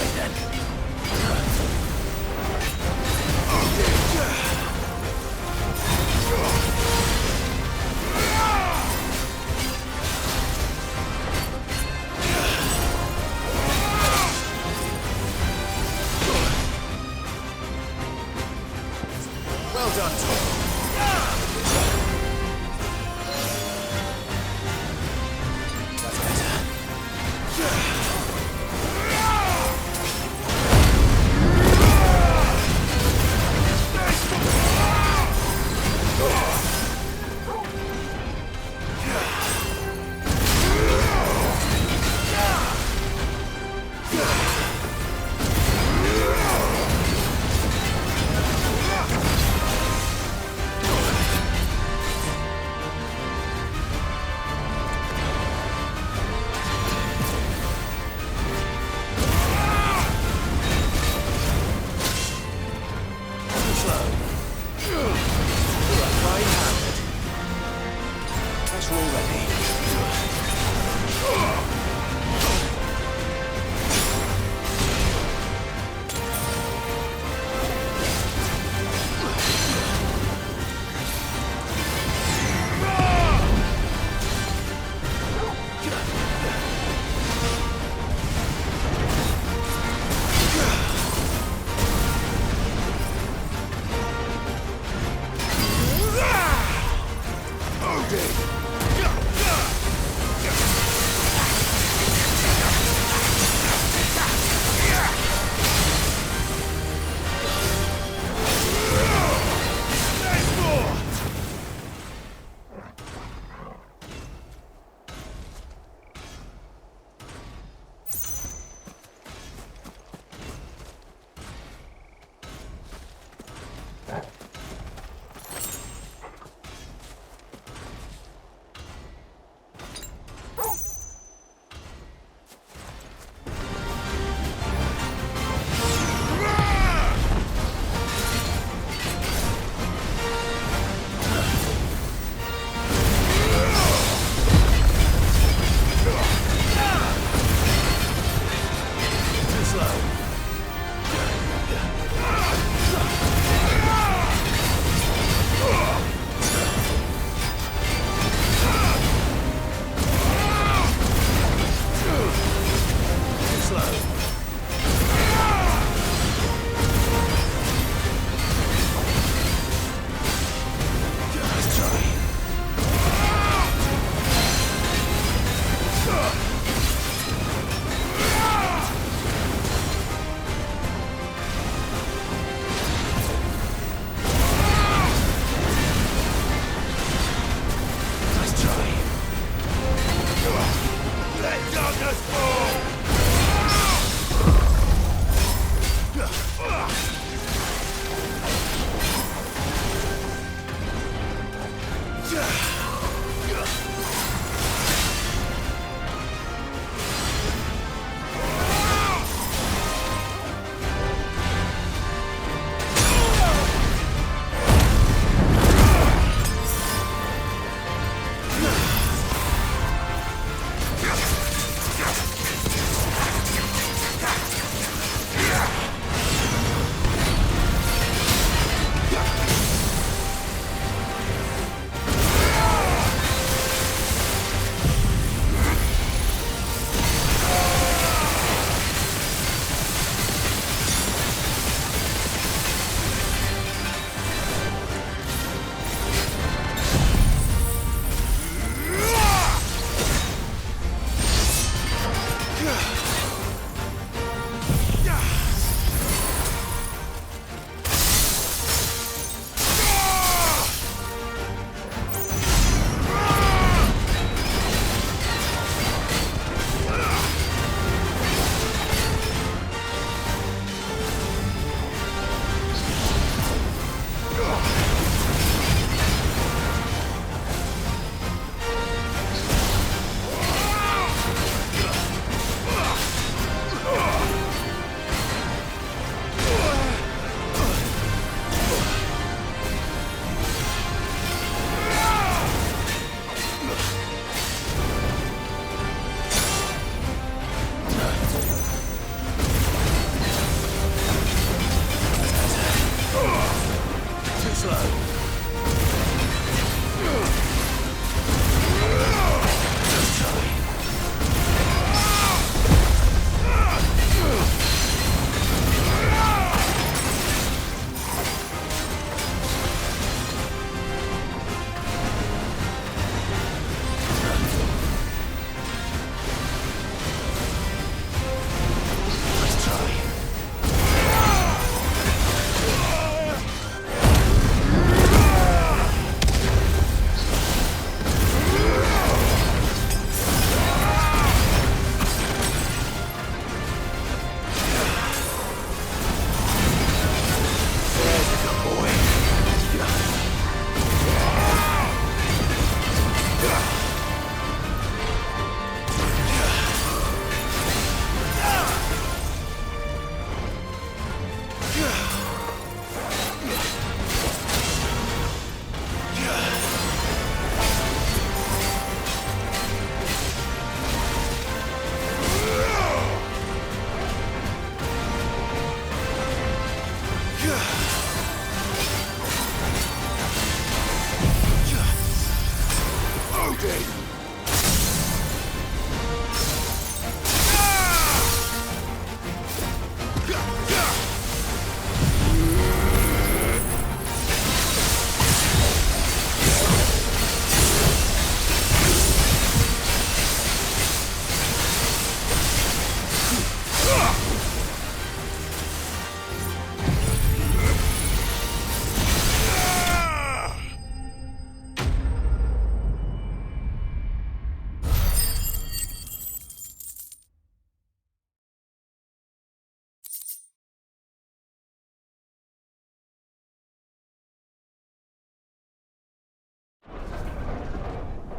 right then. Well done, Tom. That's better.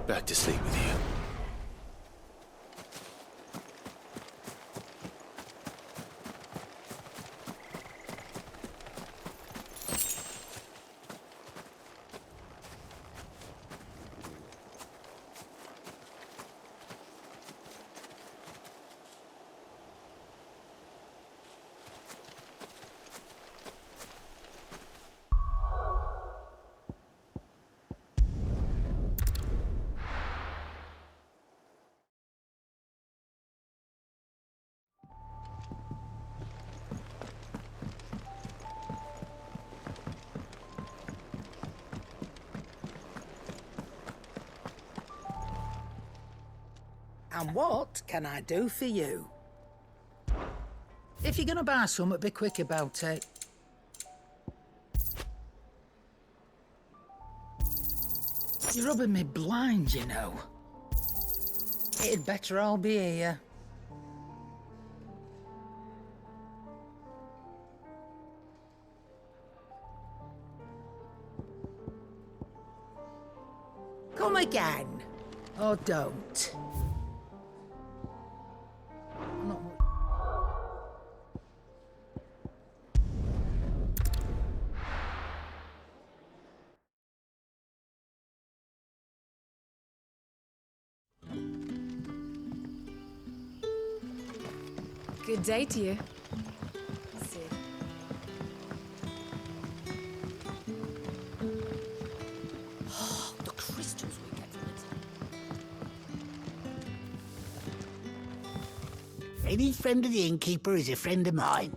Back to sleep with you. And what can I do for you? If you're gonna buy something, be quick about it. You're rubbing me blind, you know. It'd better all be here. Come again. Or don't. Good day to you. The crystals we get from it. Any friend of the innkeeper is a friend of mine.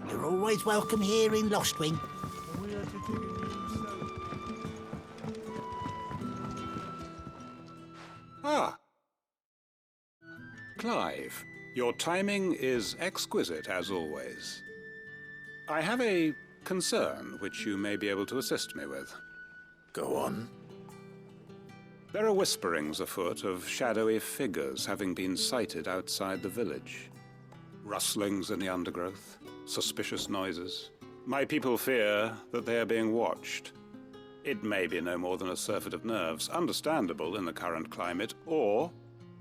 You're always welcome here in Lostwing. Ah. Clive, your timing is exquisite as always. I have a concern which you may be able to assist me with. Go on. There are whisperings afoot of shadowy figures having been sighted outside the village. Rustlings in the undergrowth, suspicious noises. My people fear that they are being watched. It may be no more than a surfeit of nerves, understandable in the current climate, or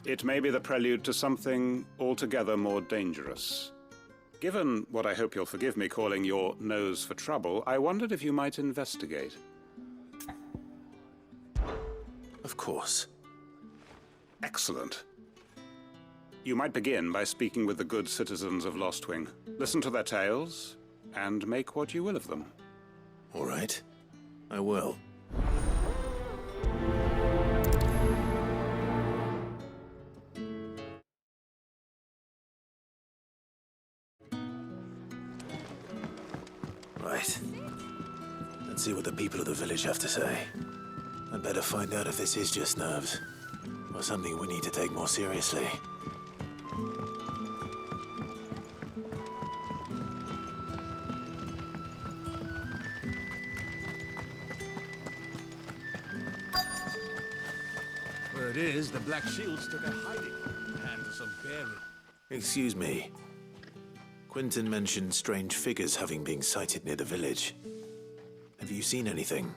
it may be the prelude to something altogether more dangerous. Given what I hope you'll forgive me calling your nose for trouble, I wondered if you might investigate. Of course. Excellent. You might begin by speaking with the good citizens of Lostwing. Listen to their tales, and make what you will of them. All right. I will. Right. Let's see what the people of the village have to say. I'd better find out if this is just nerves, or something we need to take more seriously. Word is, the Black Shields took a hiding and some bearing. Excuse me. Quentin mentioned strange figures having been sighted near the village. Have you seen anything?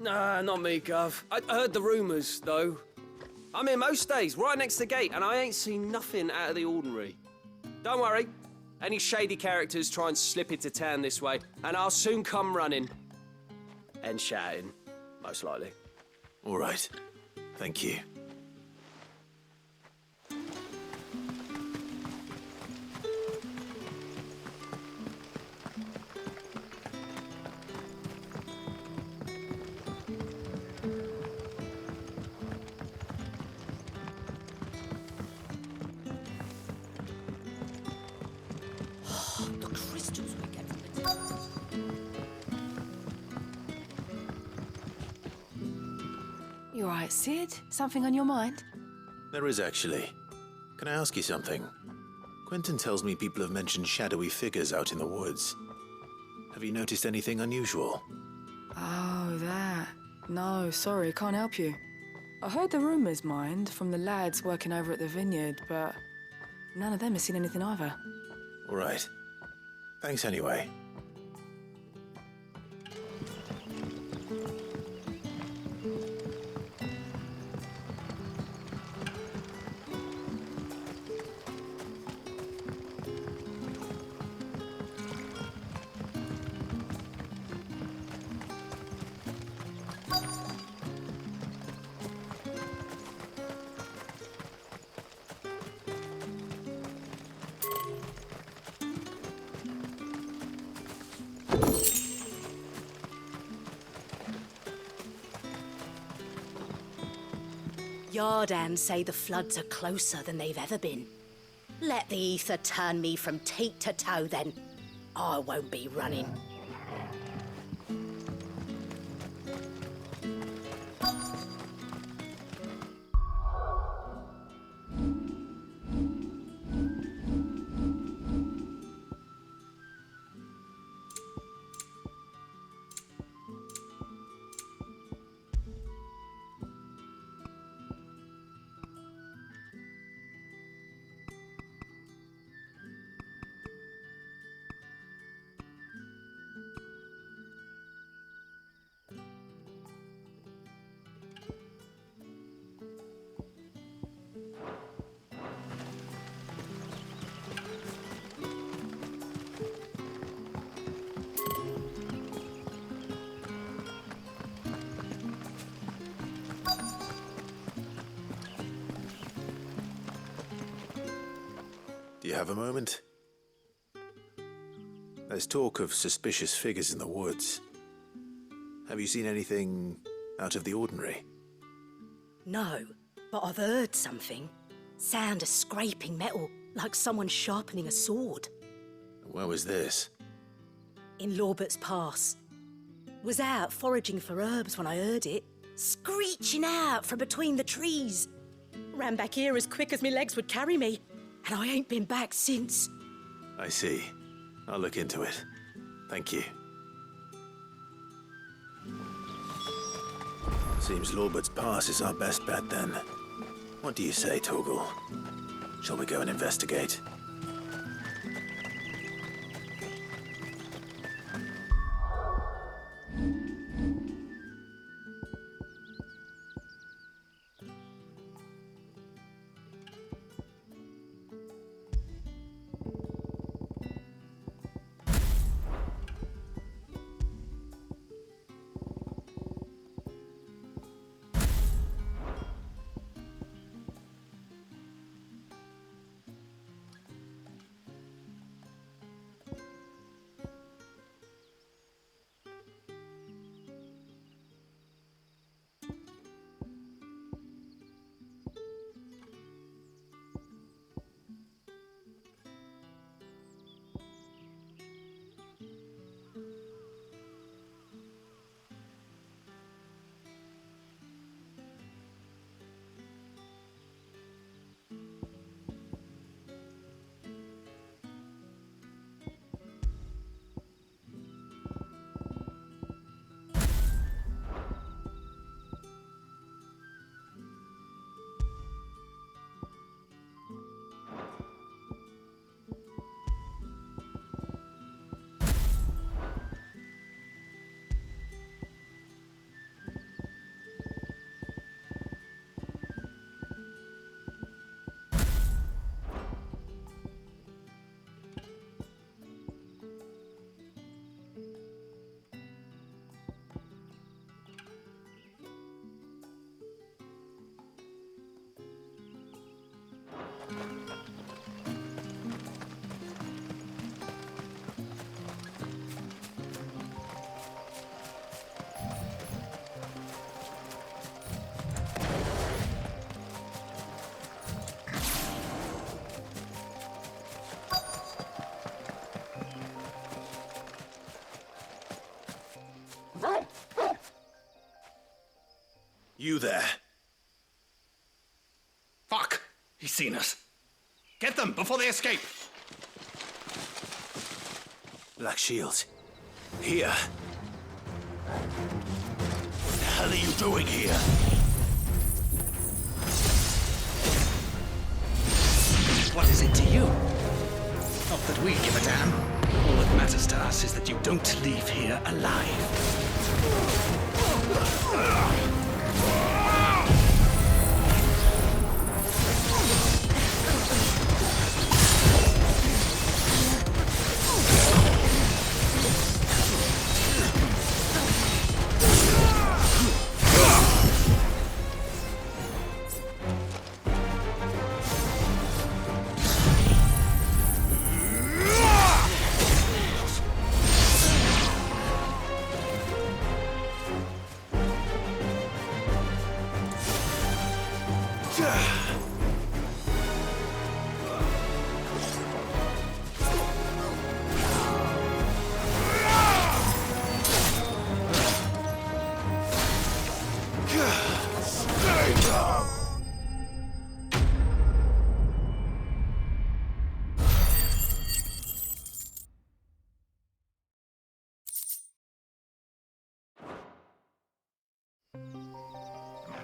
Nah, not me, Gov. I heard the rumours, though. I'm here most days, right next to the gate, and I ain't seen nothing out of the ordinary. Don't worry. Any shady characters try and slip into town this way, and I'll soon come running. And shouting, most likely. All right. Thank you. The crystals we get from it. You alright, Sid? Something on your mind? There is actually. Can I ask you something? Quentin tells me people have mentioned shadowy figures out in the woods. Have you noticed anything unusual? Oh, that. No, sorry, can't help you. I heard the rumours, mind, from the lads working over at the vineyard, but None of them have seen anything either. All right. Thanks anyway. Yardan say the floods are closer than they've ever been. Let the ether turn me from teat to toe then. I won't be running. Do you have a moment? There's talk of suspicious figures in the woods. Have you seen anything out of the ordinary? No, but I've heard something. Sound of scraping metal, like someone sharpening a sword. Where was this? In Lorbert's Pass. Was out foraging for herbs when I heard it, screeching out from between the trees. Ran back here as quick as my legs would carry me, and I ain't been back since. I see. I'll look into it. Thank you. Seems Lorbert's Pass is our best bet then. What do you say, Torgal? Shall we go and investigate? You there. Fuck! He's seen us. Get them before they escape! Black Shields. Here. What the hell are you doing here? what is it to you? Not that we give a damn. All that matters to us is that you don't leave here alive.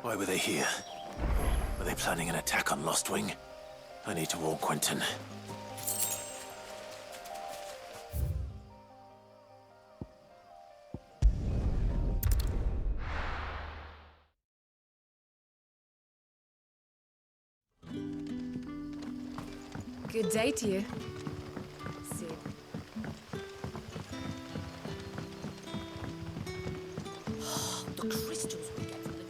Why were they here? Were they planning an attack on Lost Wing? I need to warn Quentin. Good day to you. See. The crystals we get from the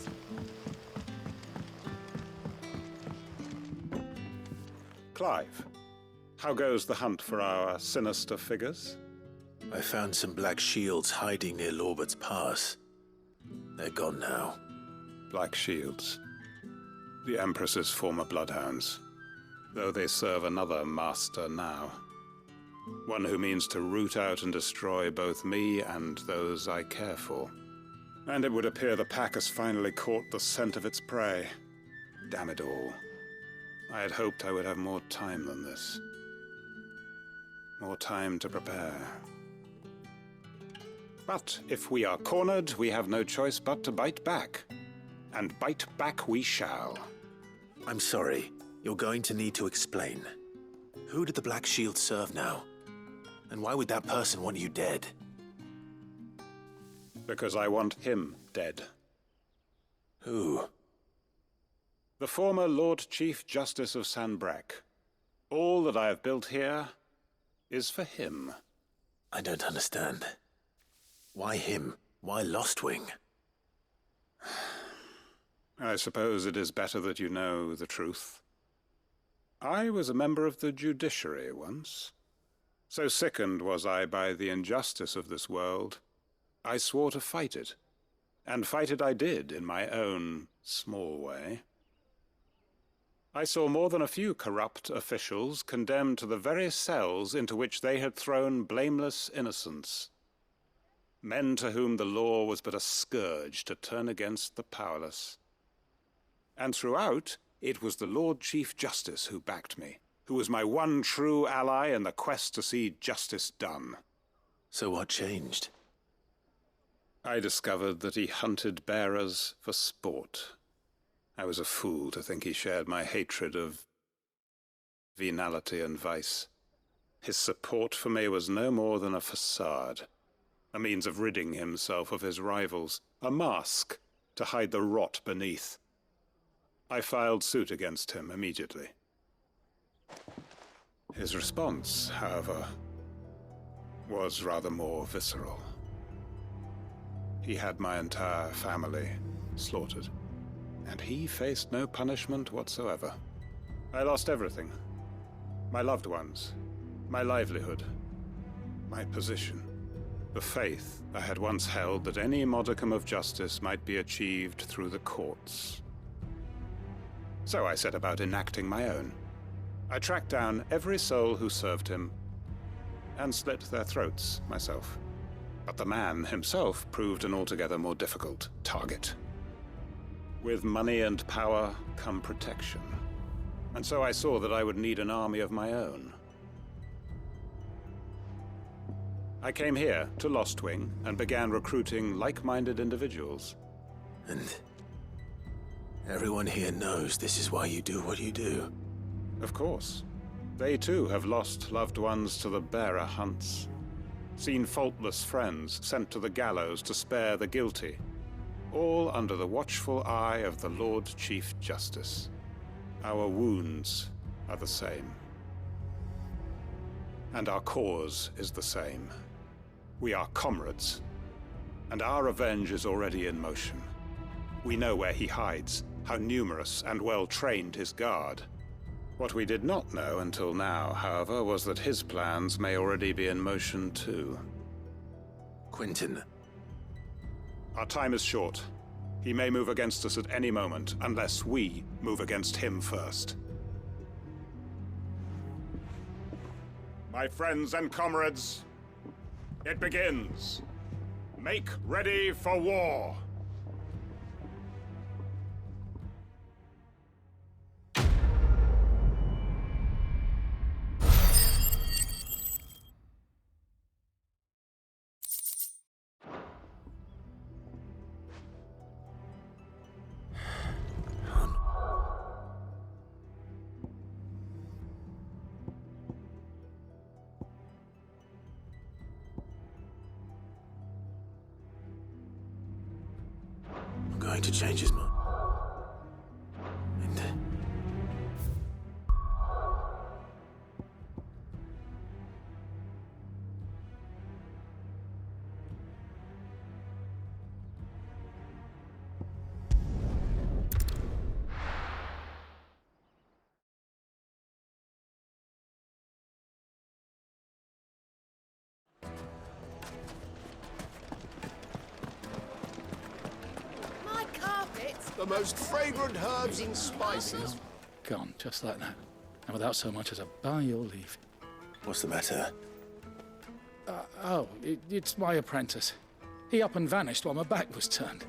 Clive, how goes the hunt for our sinister figures? I found some black shields hiding near Lorbert's Pass. They're gone now. Black Shields. The Empress's former bloodhounds. Though they serve another master now. One who means to root out and destroy both me and those I care for. And it would appear the pack has finally caught the scent of its prey. Damn it all. I had hoped I would have more time than this. More time to prepare. But if we are cornered, we have no choice but to bite back. And bite back we shall. I'm sorry. You're going to need to explain. Who did the Black Shield serve now? And why would that person want you dead? Because I want him dead. Who? The former Lord Chief Justice of Sanbreque. All that I have built here is for him. I don't understand. Why him? Why Lost Wing? I suppose it is better that you know the truth. I was a member of the judiciary once. So sickened was I by the injustice of this world, I swore to fight it. And fight it I did in my own small way. I saw more than a few corrupt officials condemned to the very cells into which they had thrown blameless innocents. Men to whom the law was but a scourge to turn against the powerless. And throughout, it was the Lord Chief Justice who backed me, who was my one true ally in the quest to see justice done. So what changed? I discovered that he hunted bearers for sport. I was a fool to think he shared my hatred of venality and vice. His support for me was no more than a facade, a means of ridding himself of his rivals, a mask to hide the rot beneath. I filed suit against him immediately. His response, however, was rather more visceral. He had my entire family slaughtered, and he faced no punishment whatsoever. I lost everything. My loved ones, my livelihood, my position, the faith I had once held that any modicum of justice might be achieved through the courts. So I set about enacting my own. I tracked down every soul who served him, and slit their throats myself. But the man himself proved an altogether more difficult target. With money and power come protection, and so I saw that I would need an army of my own. I came here to Lost Wing and began recruiting like-minded individuals. And everyone here knows this is why you do what you do. Of course. They too have lost loved ones to the bearer hunts, seen faultless friends sent to the gallows to spare the guilty, all under the watchful eye of the Lord Chief Justice. Our wounds are the same. And our cause is the same. We are comrades, and our revenge is already in motion. We know where he hides, how numerous and well-trained his guard. What we did not know until now, however, was that his plans may already be in motion too. Quentin. Our time is short. He may move against us at any moment, unless we move against him first. My friends and comrades, it begins. Make ready for war. I'm going to change his mind. My carpets! The most fragrant herbs and spices. Gone, just like that. And without so much as a by your leave. What's the matter? It's my apprentice. He up and vanished while my back was turned.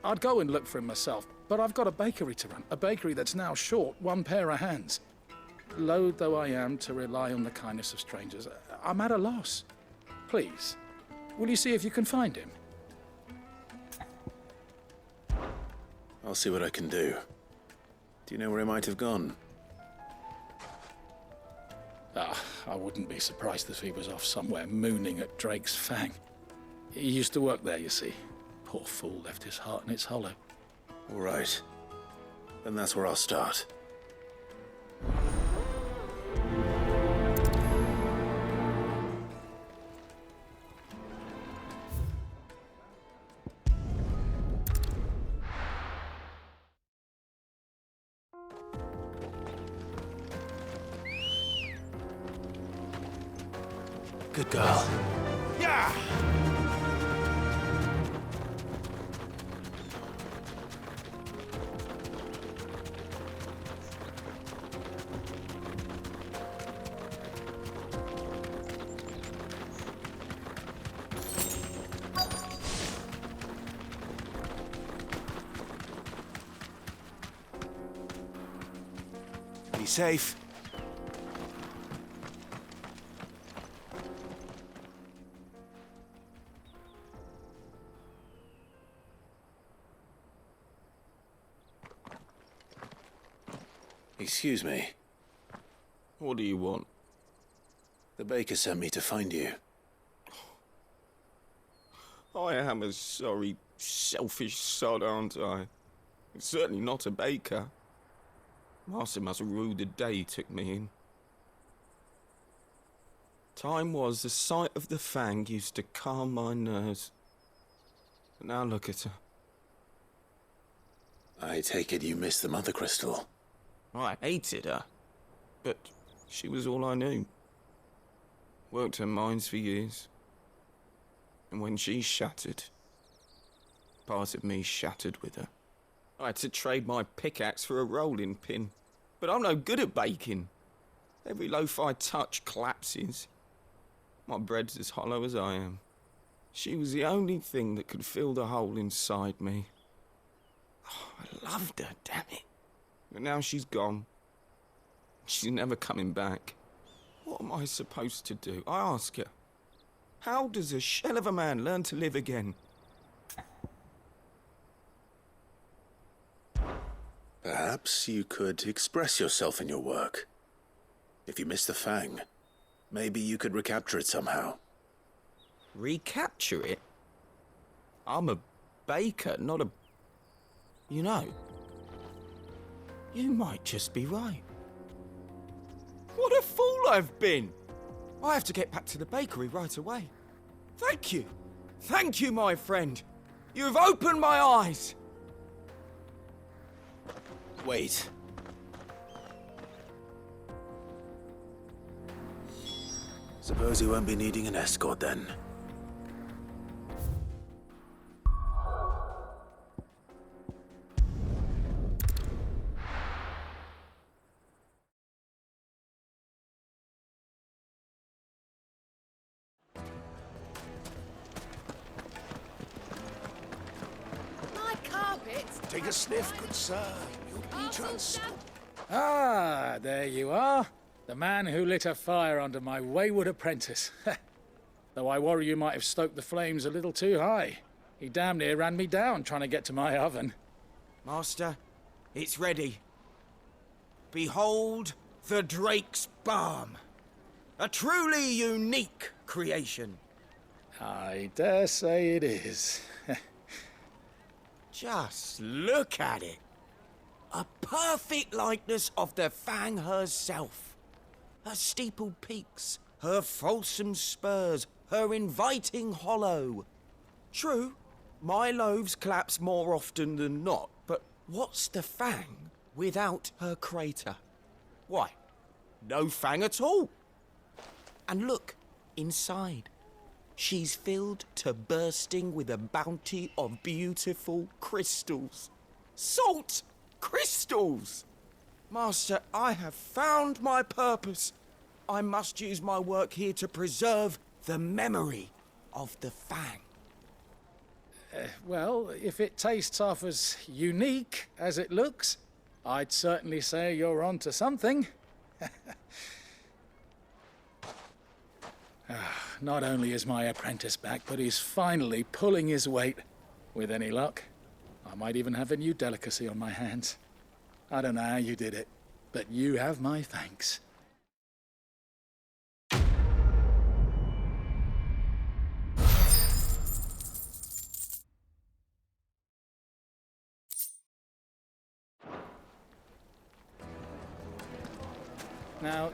I'd go and look for him myself, but I've got a bakery to run. A bakery that's now short one pair of hands. Loath though I am to rely on the kindness of strangers, I'm at a loss. Please, will you see if you can find him? I'll see what I can do. Do you know where he might have gone? I wouldn't be surprised if he was off somewhere mooning at Drake's Fang. He used to work there, you see. Poor fool left his heart in its hollow. All right. Then that's where I'll start. Good girl. Yeah! Be safe. Excuse me. What do you want? The baker sent me to find you. I am a sorry, selfish sod, aren't I? Certainly not a baker. Master must have ruled the day he took me in. Time was the sight of the Fang used to calm my nerves. But now look at her. I take it you missed the Mother Crystal. I hated her, but she was all I knew. Worked her mines for years. And when she shattered, part of me shattered with her. I had to trade my pickaxe for a rolling pin, but I'm no good at baking. Every loaf I touch collapses. My bread's as hollow as I am. She was the only thing that could fill the hole inside me. Oh, I loved her, damn it. But now she's gone. She's never coming back. What am I supposed to do? I ask her. How does a shell of a man learn to live again? Perhaps you could express yourself in your work. If you miss the Fang, maybe you could recapture it somehow. Recapture it? I'm a baker, not a... You know, you might just be right. What a fool I've been! I have to get back to the bakery right away. Thank you. Thank you, my friend. You've opened my eyes. Wait. Suppose you won't be needing an escort then. Take a sniff, good sir. You'll be transformed. Ah, there you are. The man who lit a fire under my wayward apprentice. Though I worry you might have stoked the flames a little too high. He damn near ran me down trying to get to my oven. Master, it's ready. Behold the Drake's Balm. A truly unique creation. I dare say it is. Just look at it. A perfect likeness of the Fang herself. Her steepled peaks, her fulsome spurs, her inviting hollow. True, my loaves collapse more often than not, but what's the Fang without her crater? Why, no Fang at all. And look, inside. She's filled to bursting with a bounty of beautiful crystals. Salt crystals! Master, I have found my purpose. I must use my work here to preserve the memory of the Fang. Well, if it tastes half as unique as it looks, I'd certainly say you're onto something. Not only is my apprentice back, but he's finally pulling his weight. With any luck, I might even have a new delicacy on my hands. I don't know how you did it, but you have my thanks. Now...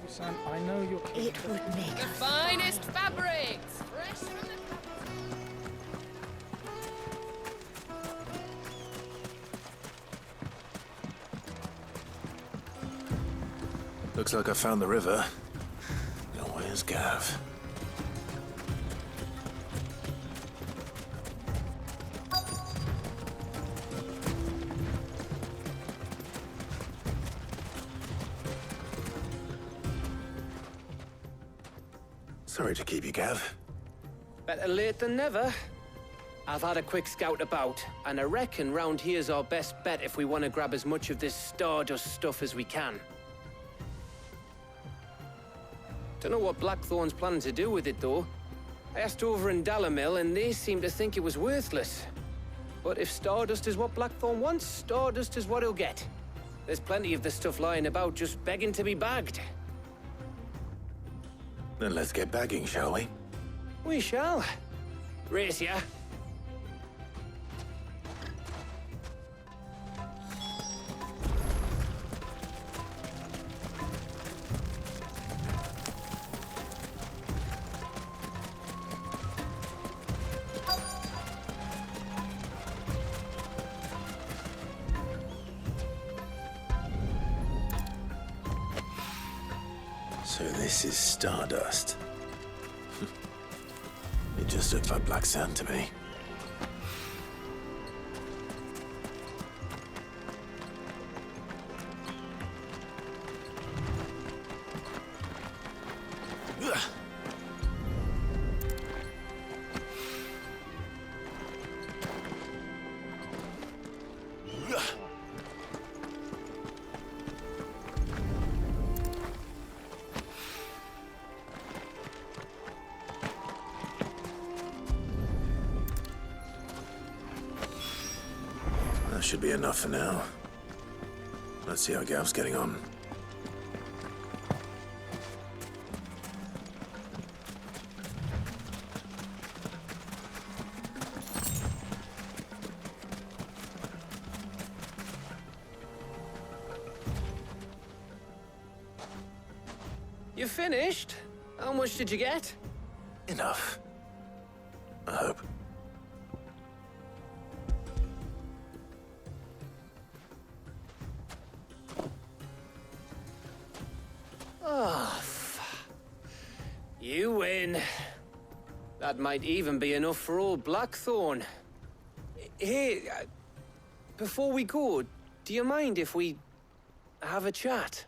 Sam, I know you're... It would make The finest fabrics! Fresh from the... Looks like I found the river. Now where's Gav? Sorry to keep you, Gav. Better late than never. I've had a quick scout about, and I reckon round here's our best bet if we want to grab as much of this Stardust stuff as we can. Don't know what Blackthorn's planning to do with it, though. I asked over in Dalamil, and they seem to think it was worthless. But if Stardust is what Blackthorn wants, Stardust is what he'll get. There's plenty of the stuff lying about just begging to be bagged. Then let's get bagging, shall we? We shall. Race ya. So this is Stardust. It just looked like black sand to me. That should be enough for now. Let's see how Gav's getting on. You finished? How much did you get? Enough. I hope. You win. That might even be enough for old Blackthorn. Hey, before we go, do you mind if we have a chat?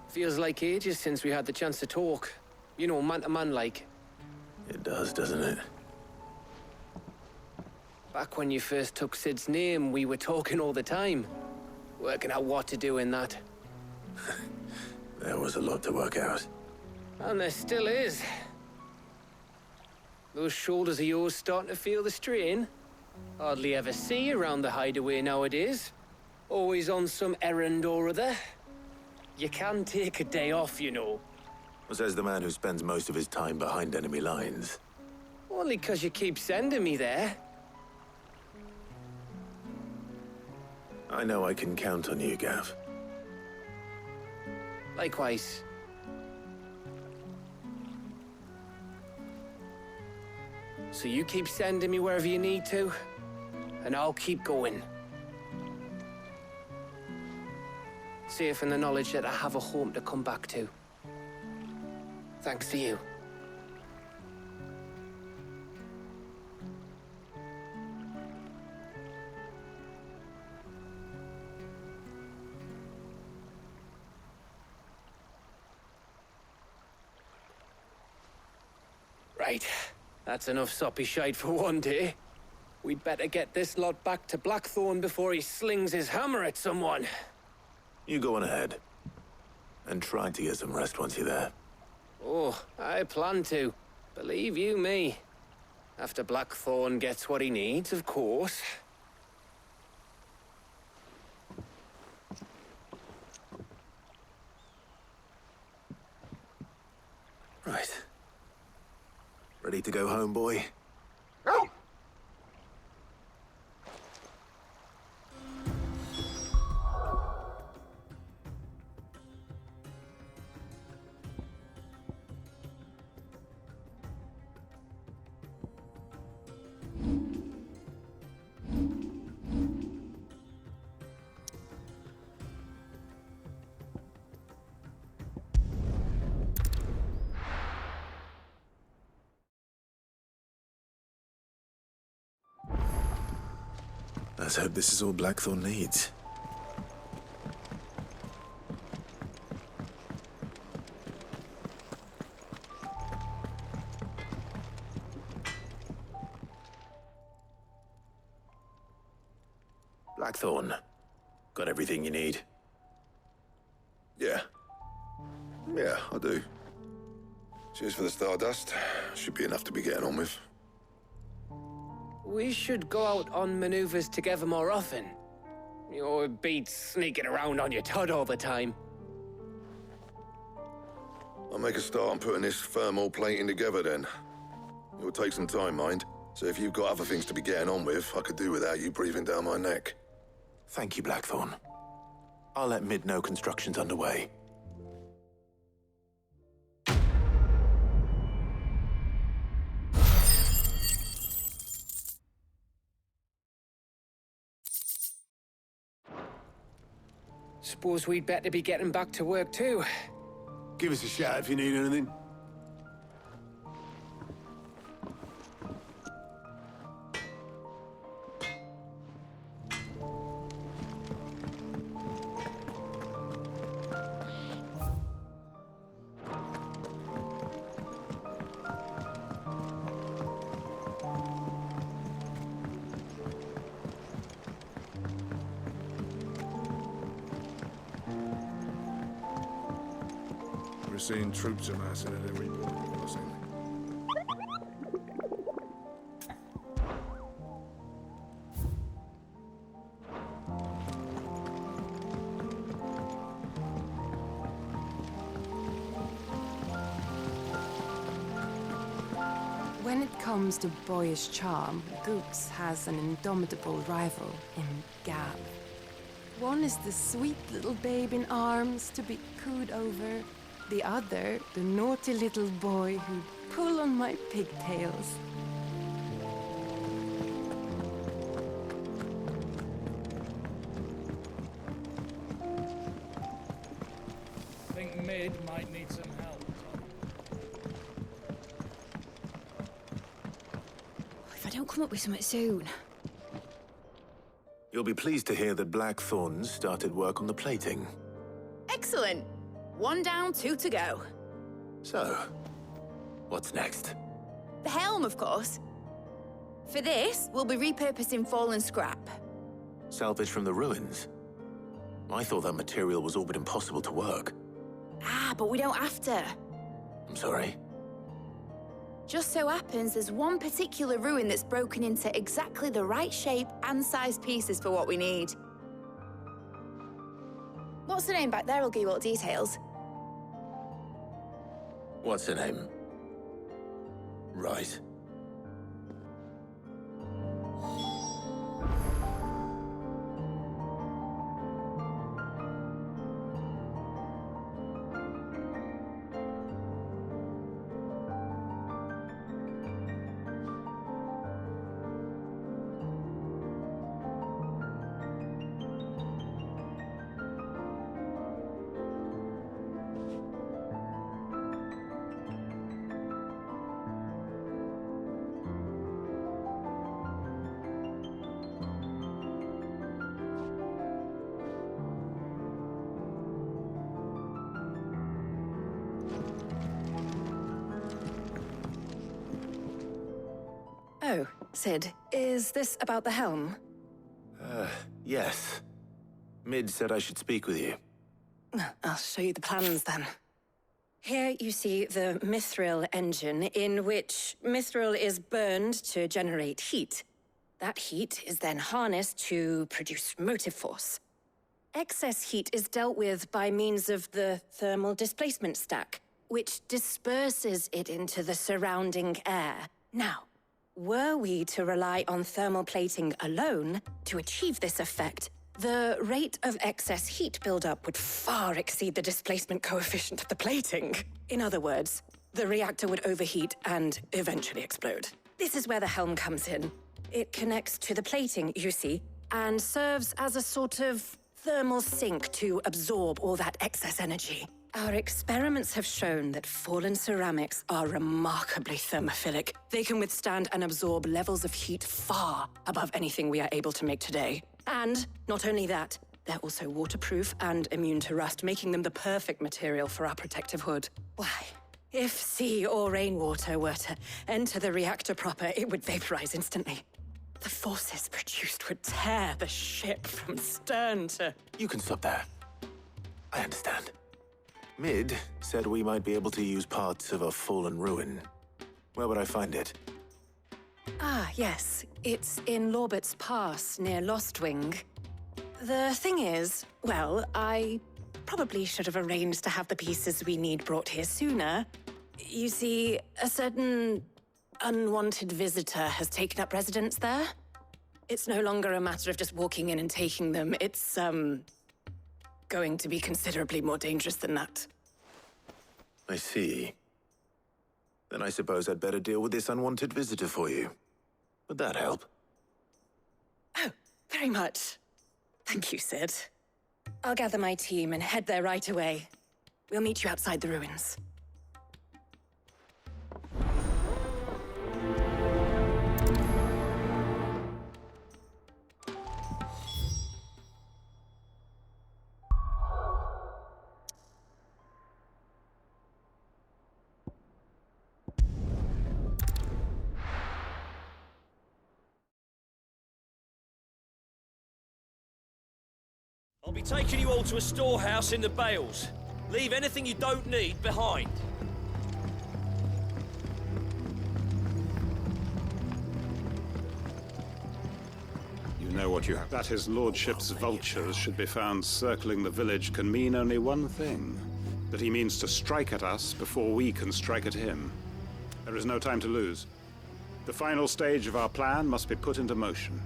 Feels like ages since we had the chance to talk. You know, man to man like. It does, doesn't it? Back when you first took Sid's name, we were talking all the time. Working out what to do in that. There was a lot to work out. And there still is. Those shoulders of yours starting to feel the strain. Hardly ever see you around the hideaway nowadays. Always on some errand or other. You can take a day off, you know. Says the man who spends most of his time behind enemy lines. Only 'cause you keep sending me there. I know I can count on you, Gav. Likewise. So you keep sending me wherever you need to, and I'll keep going. Safe in the knowledge that I have a home to come back to. Thanks to you. Right. That's enough soppy shite for one day. We'd better get this lot back to Blackthorn before he slings his hammer at someone. You go on ahead. And try to get some rest once you're there. Oh, I plan to. Believe you me. After Blackthorn gets what he needs, of course. Right. Ready to go home, boy? Let's hope this is all Blackthorn needs. Blackthorn, got everything you need? Yeah. Yeah, I do. Cheers for the stardust. Should be enough to be getting on with. We should go out on maneuvers together more often. Or beat sneaking around on your tud all the time. I'll make a start on putting this thermal plating together then. It will take some time, mind. So if you've got other things to be getting on with, I could do without you breathing down my neck. Thank you, Blackthorn. I'll let Mid know construction's underway. Suppose we'd better be getting back to work too. Give us a shout if you need anything. We're seeing troops amassing at every point we're crossing. When it comes to boyish charm, Gooks has an indomitable rival in Gab. One is the sweet little babe in arms to be cooed over. The other, the naughty little boy who'd pull on my pigtails. Think Mid might need some help. If I don't come up with something soon. You'll be pleased to hear that Blackthorn's started work on the plating. Excellent. 1 down, 2 to go. So, what's next? The helm, of course. For this, we'll be repurposing fallen scrap. Salvage from the ruins? I thought that material was all but impossible to work. Ah, but we don't have to. I'm sorry. Just so happens there's one particular ruin that's broken into exactly the right shape and size pieces for what we need. What's the name back there? I'll give you all the details. What's her name? Right. Oh, Sid, is this about the helm? Yes. Mid said I should speak with you. I'll show you the plans then. Here you see the mithril engine, in which mithril is burned to generate heat. That heat is then harnessed to produce motive force. Excess heat is dealt with by means of the thermal displacement stack, which disperses it into the surrounding air. Now, were we to rely on thermal plating alone to achieve this effect, the rate of excess heat buildup would far exceed the displacement coefficient of the plating. In other words, the reactor would overheat and eventually explode. This is where the helm comes in. It connects to the plating, you see, and serves as a sort of thermal sink to absorb all that excess energy. Our experiments have shown that fallen ceramics are remarkably thermophilic. They can withstand and absorb levels of heat far above anything we are able to make today. And not only that, they're also waterproof and immune to rust, making them the perfect material for our protective hood. Why, if sea or rainwater were to enter the reactor proper, it would vaporize instantly. The forces produced would tear the ship from stern to... You can stop there. I understand. Mid said we might be able to use parts of a fallen ruin. Where would I find it? Ah, yes. It's in Lorbert's Pass, near Lostwing. The thing is, well, I probably should have arranged to have the pieces we need brought here sooner. You see, a certain unwanted visitor has taken up residence there. It's no longer a matter of just walking in and taking them. It's, going to be considerably more dangerous than that. I see. Then I suppose I'd better deal with this unwanted visitor for you. Would that help? Oh, very much. Thank you, Sid. I'll gather my team and head there right away. We'll meet you outside the ruins. I'll be taking you all to a storehouse in the Bales. Leave anything you don't need behind. You know what you have. That his lordship's vultures should be found circling the village can mean only one thing. That he means to strike at us before we can strike at him. There is no time to lose. The final stage of our plan must be put into motion.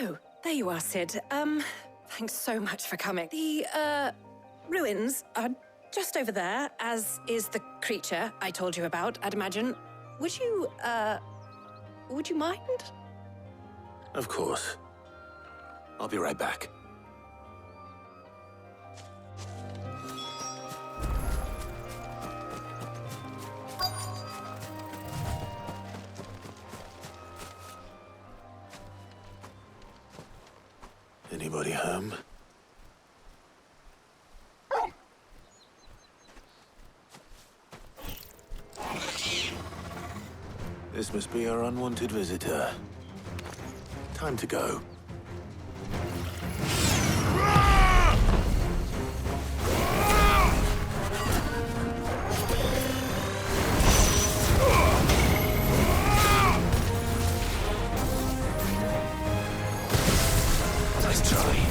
Oh, there you are, Sid. Thanks so much for coming. The, ruins are just over there, as is the creature I told you about, I'd imagine. Would you mind? Of course. I'll be right back. Anybody home? This must be our unwanted visitor. Time to go. Nice try.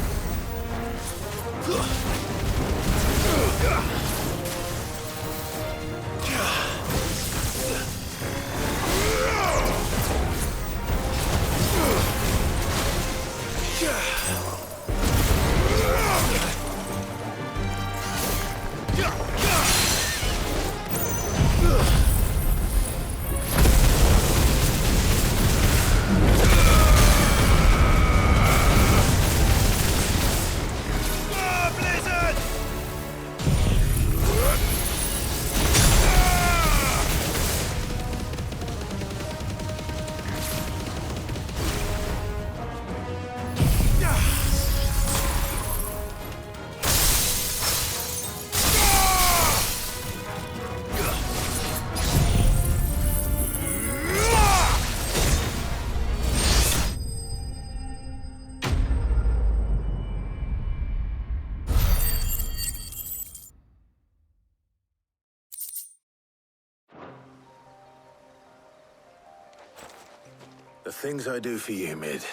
The things I do for you, Mid.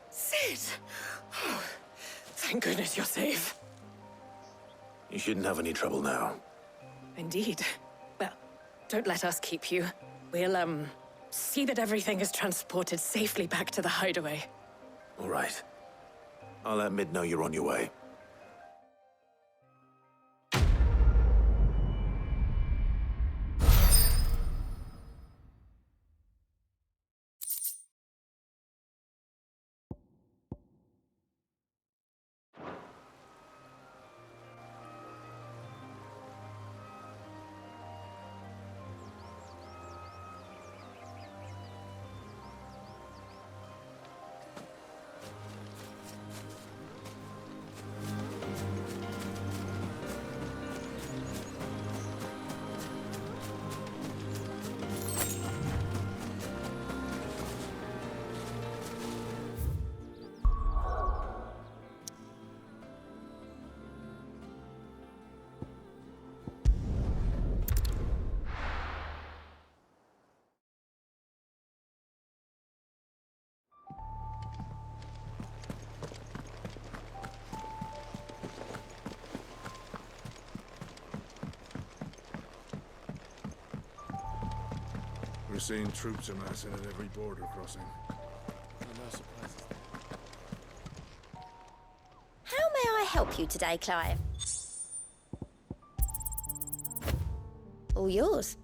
Sid! Oh, thank goodness you're safe. You shouldn't have any trouble now. Indeed. Well, don't let us keep you. We'll, see that everything is transported safely back to the hideaway. All right. I'll let Mid know you're on your way. We're seeing troops amassing at every border crossing. No surprises. How may I help you today, Clive? All yours.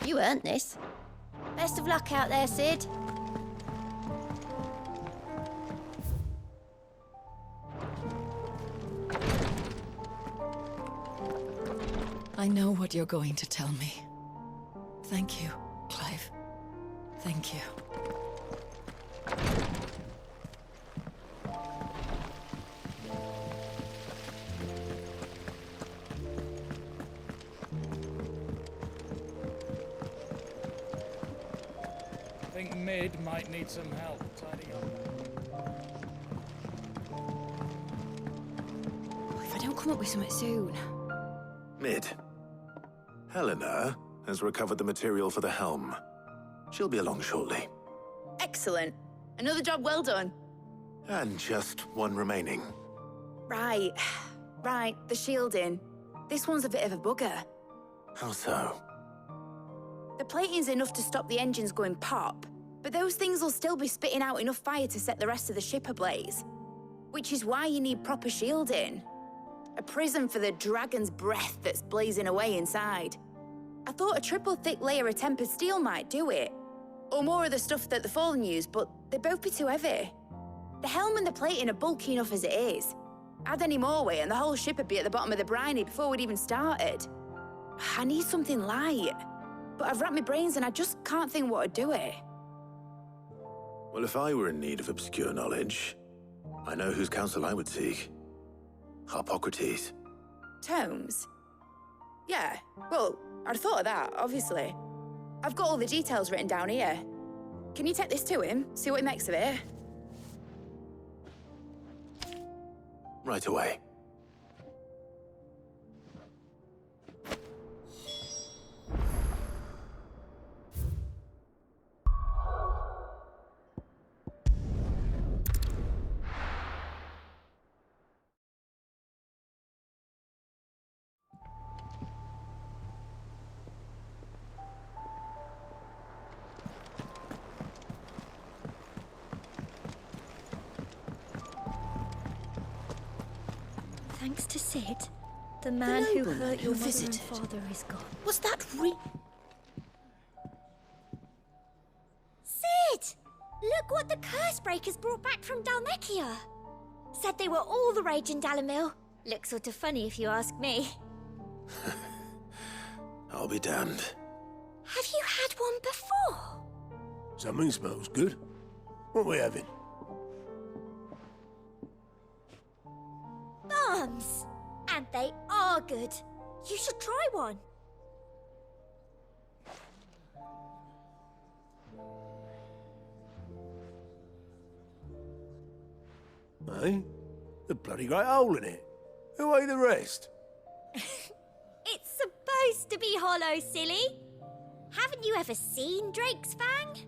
You earned this. Best of luck out there, Sid. I know what you're going to tell me. Thank you, Clive. Thank you. I think Mid might need some help tidying up. If I don't come up with something soon. Mid. Helena has recovered the material for the helm. She'll be along shortly. Excellent. Another job well done. And just one remaining. Right. Right, the shielding. This one's a bit of a bugger. How so? The plating's enough to stop the engines going pop, but those things will still be spitting out enough fire to set the rest of the ship ablaze. Which is why you need proper shielding. A prison for the dragon's breath that's blazing away inside. I thought a triple thick layer of tempered steel might do it. Or more of the stuff that the Fallen use, but they'd both be too heavy. The helm and the plating are bulky enough as it is. Add any more weight and the whole ship would be at the bottom of the briny before we'd even started. I need something light. But I've racked my brains and I just can't think what would do it. Well, if I were in need of obscure knowledge, I know whose counsel I would seek. Harpocrates. Tomes? Yeah, well, I'd thought of that, obviously. I've got all the details written down here. Can you take this to him, see what he makes of it? Right away. Thanks to Sid, the man who hurt your mother and father is gone. Was that Sid! Look what the curse breakers brought back from Dalmekia. Said they were all the rage in Dalamil. Looks sort of funny if you ask me. I'll be damned. Have you had one before? Something smells good. What are we having? Bombs! And they are good. You should try one. Eh? The bloody great hole in it. Who ate the rest? It's supposed to be hollow, silly. Haven't you ever seen Drake's Fang?